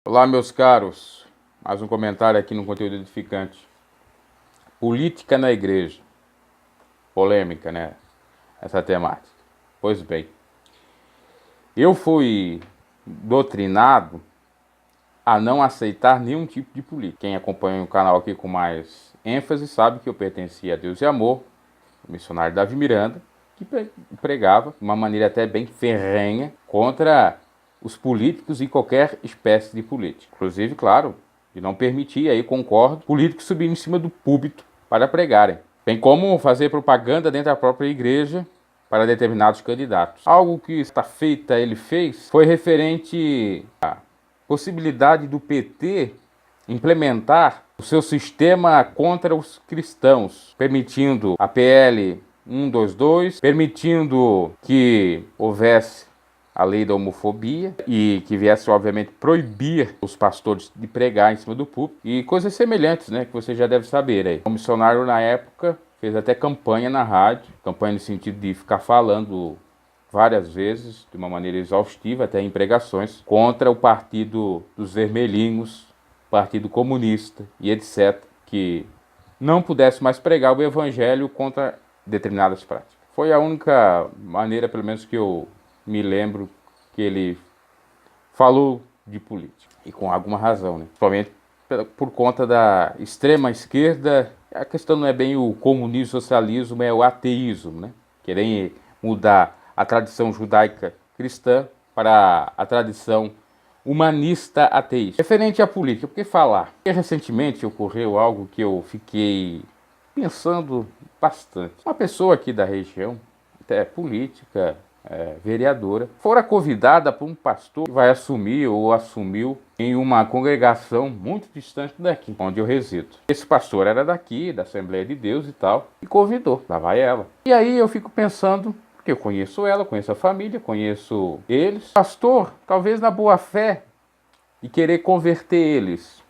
Olá, meus caros. Mais um comentário aqui no conteúdo edificante. Política na igreja. Polêmica, né? Essa temática. Pois bem, eu fui doutrinado a não aceitar nenhum tipo de política. Quem acompanha o canal aqui com mais ênfase sabe que eu pertencia a Deus e Amor, o missionário Davi Miranda, que pregava de uma maneira até bem ferrenha contra os políticos e qualquer espécie de política. Inclusive, claro, de não permitir, aí concordo, políticos subirem em cima do púlpito para pregarem. Bem como fazer propaganda dentro da própria igreja para determinados candidatos. Algo que esta feita ele fez foi referente à possibilidade do PT implementar o seu sistema contra os cristãos, permitindo a PL 122, permitindo que houvesse a lei da homofobia e que viesse, obviamente, proibir os pastores de pregar em cima do púlpito e coisas semelhantes, né, que você já deve saber aí. O missionário, na época, fez até campanha na rádio, campanha no sentido de ficar falando várias vezes, de uma maneira exaustiva, até em pregações, contra o partido dos vermelhinhos, partido comunista e etc., que não pudesse mais pregar o evangelho contra determinadas práticas. Foi a única maneira, pelo menos, que eu me lembro que ele falou de política, e com alguma razão, né? Principalmente por conta da extrema esquerda. A questão não é bem o comunismo, o socialismo, é o ateísmo, né? Querem mudar a tradição judaica cristã para a tradição humanista ateísta. Referente à política, por que falar? Porque recentemente ocorreu algo que eu fiquei pensando bastante. Uma pessoa aqui da região, até política, vereadora, fora convidada por um pastor que vai assumir ou assumiu em uma congregação muito distante daqui, onde eu resido. Esse pastor era daqui, da Assembleia de Deus e tal, e convidou, lá vai ela. E aí eu fico pensando, porque eu conheço ela, conheço a família, conheço eles. Pastor, talvez na boa fé, e querer converter eles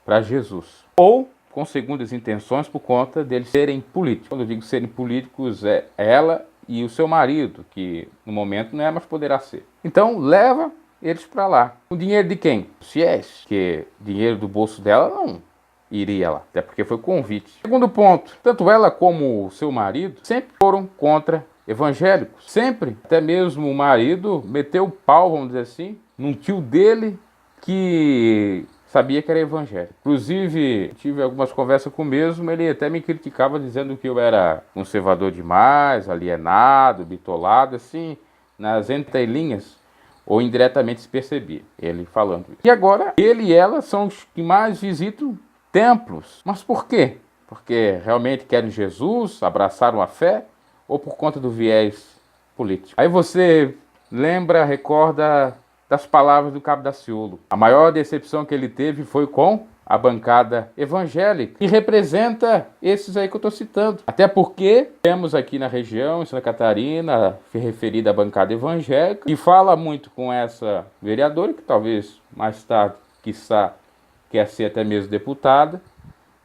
para Jesus. Ou com segundas intenções por conta deles serem políticos. Quando eu digo serem políticos, é ela e o seu marido, que no momento não é, mas poderá ser. Então leva eles para lá. O dinheiro de quem? Fiéis, que dinheiro do bolso dela não iria lá, até porque foi convite. Segundo ponto, tanto ela como o seu marido sempre foram contra evangélicos. Sempre, até mesmo o marido meteu o pau, vamos dizer assim, num tio dele que sabia que era evangélico. Inclusive, tive algumas conversas com o mesmo, ele até me criticava dizendo que eu era conservador demais, alienado, bitolado, assim, nas entrelinhas, ou indiretamente se percebia, ele falando isso. E agora, ele e ela são os que mais visitam templos. Mas por quê? Porque realmente querem Jesus, abraçaram a fé, ou por conta do viés político? Aí você lembra, recorda das palavras do Cabo Daciolo. A maior decepção que ele teve foi com a bancada evangélica, que representa esses aí que eu estou citando. Até porque temos aqui na região, em Santa Catarina, referida à bancada evangélica, e fala muito com essa vereadora, que talvez mais tarde, quiçá, quer ser até mesmo deputada.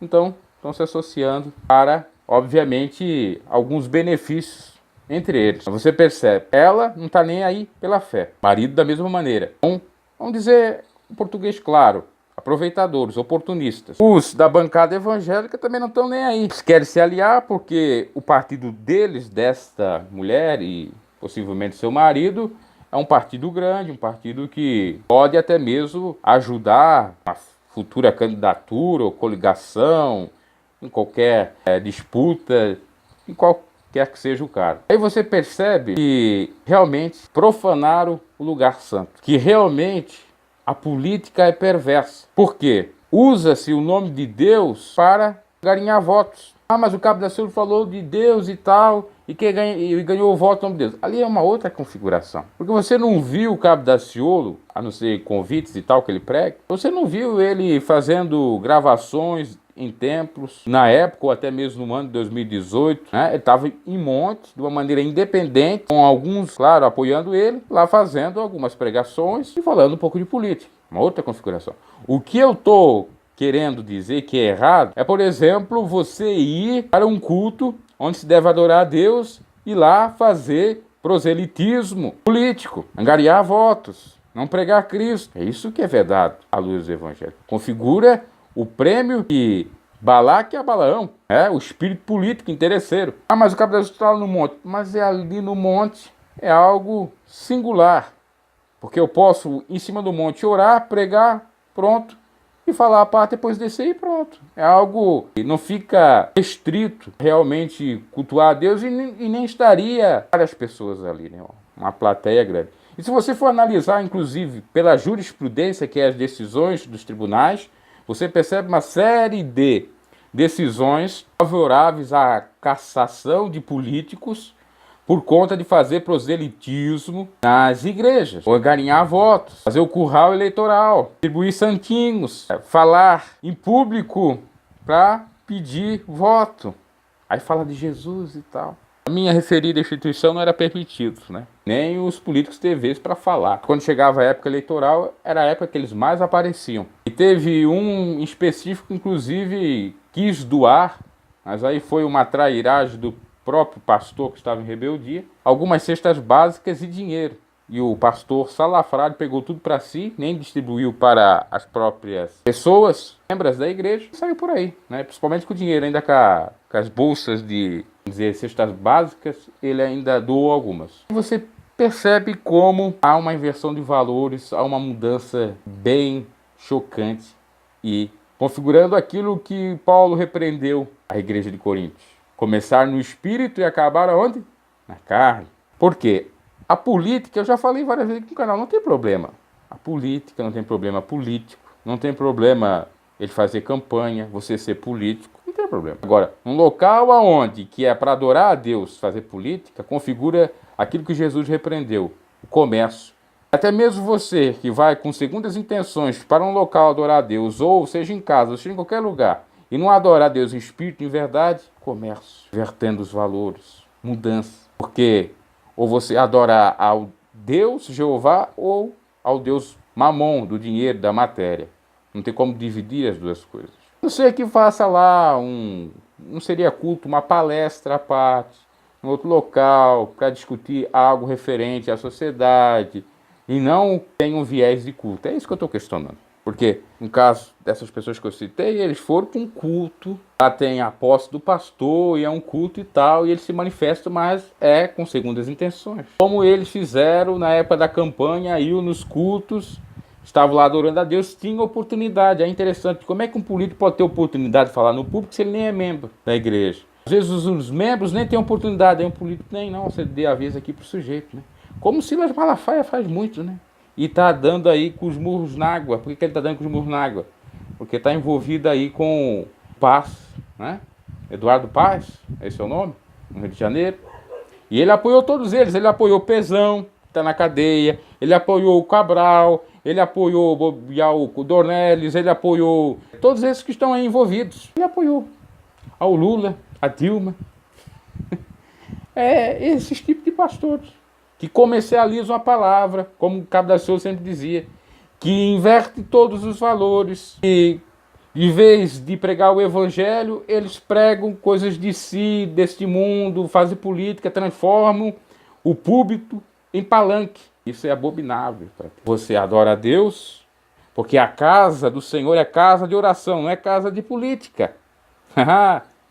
Então, estão se associando para, obviamente, alguns benefícios entre eles. Você percebe, ela não está nem aí pela fé. Marido da mesma maneira. Então, vamos dizer em português claro, aproveitadores, oportunistas. Os da bancada evangélica também não estão nem aí. Eles querem se aliar porque o partido deles, desta mulher e possivelmente seu marido, é um partido grande, um partido que pode até mesmo ajudar na futura candidatura ou coligação, em qualquer disputa, em qualquer quer que seja o cara. Aí você percebe que realmente profanaram o lugar santo, que realmente a política é perversa. Por quê? Usa-se o nome de Deus para ganhar votos. Ah, mas o Cabo Daciolo falou de Deus e tal, e ganhou o voto no nome de Deus. Ali é uma outra configuração. Porque você não viu o Cabo Daciolo, a não ser convites e tal que ele prega, você não viu ele fazendo gravações em templos, na época, ou até mesmo no ano de 2018, né? Ele estava em monte, de uma maneira independente, com alguns, claro, apoiando ele, lá fazendo algumas pregações e falando um pouco de política. Uma outra configuração. O que eu estou querendo dizer que é errado é, por exemplo, você ir para um culto onde se deve adorar a Deus e lá fazer proselitismo político, angariar votos. não pregar Cristo. É isso que é vedado à luz do Evangelho. Configura o prêmio que Balaque a Balaão, o espírito político interesseiro. Ah, mas o cabo está lá no monte. Mas ali no monte é algo singular. Porque eu posso, em cima do monte, orar, pregar, pronto, e falar a parte, depois descer e pronto. É algo que não fica restrito, realmente cultuar a Deus, e nem estaria várias pessoas ali, né? Uma plateia grande. E se você for analisar, inclusive, pela jurisprudência, que é as decisões dos tribunais, você percebe uma série de decisões favoráveis à cassação de políticos por conta de fazer proselitismo nas igrejas, organizar votos, fazer o curral eleitoral, distribuir santinhos, falar em público para pedir voto. Aí fala de Jesus e tal. A minha referida instituição não era permitido, né? Nem os políticos TVs para falar. Quando chegava a época eleitoral, era a época que eles mais apareciam. E teve um específico, inclusive, quis doar, mas aí foi uma trairagem do próprio pastor que estava em rebeldia, algumas cestas básicas e dinheiro. E o pastor salafrário pegou tudo para si, nem distribuiu para as próprias pessoas, membros da igreja, e saiu por aí, né? Principalmente com o dinheiro, ainda com as bolsas de cestas básicas, ele ainda doou algumas. Você percebe como há uma inversão de valores, há uma mudança bem chocante e configurando aquilo que Paulo repreendeu à igreja de Corinto. Começar no espírito e acabar aonde? Na carne. Por quê? A política, eu já falei várias vezes aqui no canal, não tem problema. A política não tem problema político, não tem problema ele fazer campanha, você ser político, não tem problema. Agora, um local aonde que é para adorar a Deus, fazer política, configura aquilo que Jesus repreendeu, o comércio. Até mesmo você que vai com segundas intenções para um local adorar a Deus, ou seja em casa, ou seja em qualquer lugar, e não adorar a Deus em espírito e em verdade, comércio, vertendo os valores, mudança. Porque ou você adora ao Deus Jeová ou ao Deus Mamon, do dinheiro, da matéria. Não tem como dividir as duas coisas. Não sei que faça lá não seria culto, uma palestra à parte, em outro local, para discutir algo referente à sociedade, e não tem um viés de culto. É isso que eu estou questionando. Porque, no caso dessas pessoas que eu citei, eles foram para um culto, lá tem a posse do pastor, e é um culto e tal, e eles se manifestam, mas é com segundas intenções. Como eles fizeram na época da campanha, iam nos cultos, estavam lá adorando a Deus, tinham oportunidade. É interessante, como é que um político pode ter oportunidade de falar no público se ele nem é membro da igreja? Às vezes os membros nem têm oportunidade, aí um político nem, não, você dê a vez aqui para o sujeito, né? Como Silas Malafaia faz muito, né? E está dando aí com os murros na água. Por que ele está dando com os murros na água? Porque está envolvido aí com Paz, né? Eduardo Paz, esse é o nome, no Rio de Janeiro. E ele apoiou todos eles. Ele apoiou o Pezão, que está na cadeia. Ele apoiou o Cabral. Ele apoiou o Dornelles. Ele apoiou todos esses que estão aí envolvidos. Ele apoiou ao Lula, a Dilma. É esses tipos de pastores que comercializam a palavra, como o Cabo da Ciolo sempre dizia, que inverte todos os valores, e em vez de pregar o evangelho, eles pregam coisas de si, deste mundo, fazem política, transformam o púlpito em palanque. Isso é abominável. Você adora a Deus, porque a casa do Senhor é casa de oração, não é casa de política.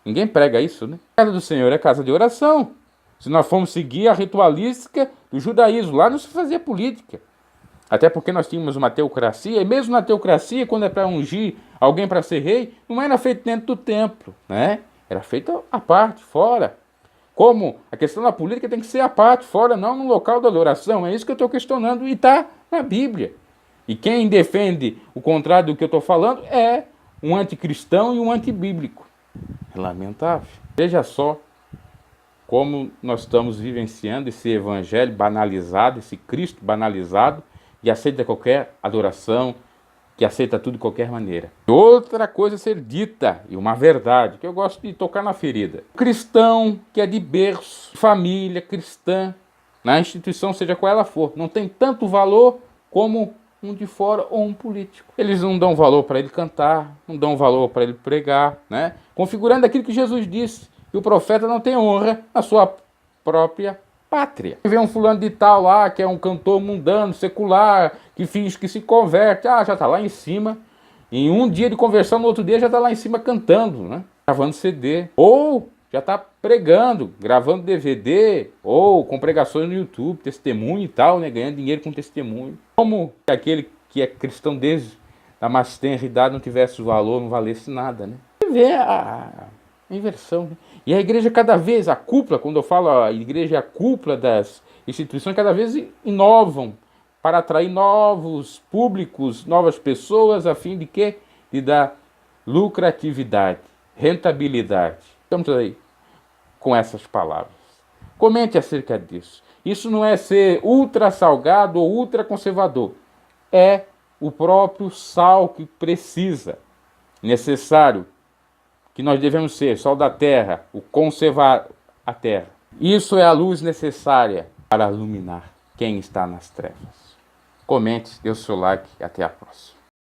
Ninguém prega isso, né? A casa do Senhor é casa de oração. Se nós formos seguir a ritualística do judaísmo, lá não se fazia política. Até porque nós tínhamos uma teocracia, e mesmo na teocracia, quando é para ungir alguém para ser rei, não era feito dentro do templo, né? Era feito à parte, fora. Como a questão da política tem que ser à parte, fora, não no local da adoração. É isso que eu estou questionando e está na Bíblia. E quem defende o contrário do que eu estou falando é um anticristão e um antibíblico. É lamentável. Veja só como nós estamos vivenciando esse evangelho banalizado, esse Cristo banalizado, que aceita qualquer adoração, que aceita tudo de qualquer maneira. Outra coisa a ser dita, e uma verdade, que eu gosto de tocar na ferida. O cristão que é de berço, família cristã, na instituição, seja qual ela for, não tem tanto valor como um de fora ou um político. Eles não dão valor para ele cantar, não dão valor para ele pregar, né? Configurando aquilo que Jesus disse, que o profeta não tem honra na sua própria pátria. Vê um fulano de tal lá, que é um cantor mundano, secular, que finge que se converte, já está lá em cima, em um dia de conversão, no outro dia já está lá em cima cantando, né? Gravando CD, ou já está pregando, gravando DVD, ou com pregações no YouTube, testemunho e tal, né? Ganhando dinheiro com testemunho. Como aquele que é cristão desde a mais tenra idade não tivesse valor, não valesse nada, né? Você vê a inversão, né? E a igreja cada vez, a cúpula, quando eu falo a igreja é a cúpula das instituições, cada vez inovam para atrair novos públicos, novas pessoas, a fim de quê? De dar lucratividade, rentabilidade. Estamos aí com essas palavras. Comente acerca disso. Isso não é ser ultra salgado ou ultra conservador. É o próprio sal que precisa, necessário, que nós devemos ser, sal da terra, o conservar a terra. Isso é a luz necessária para iluminar quem está nas trevas. Comente, dê o seu like e até a próxima.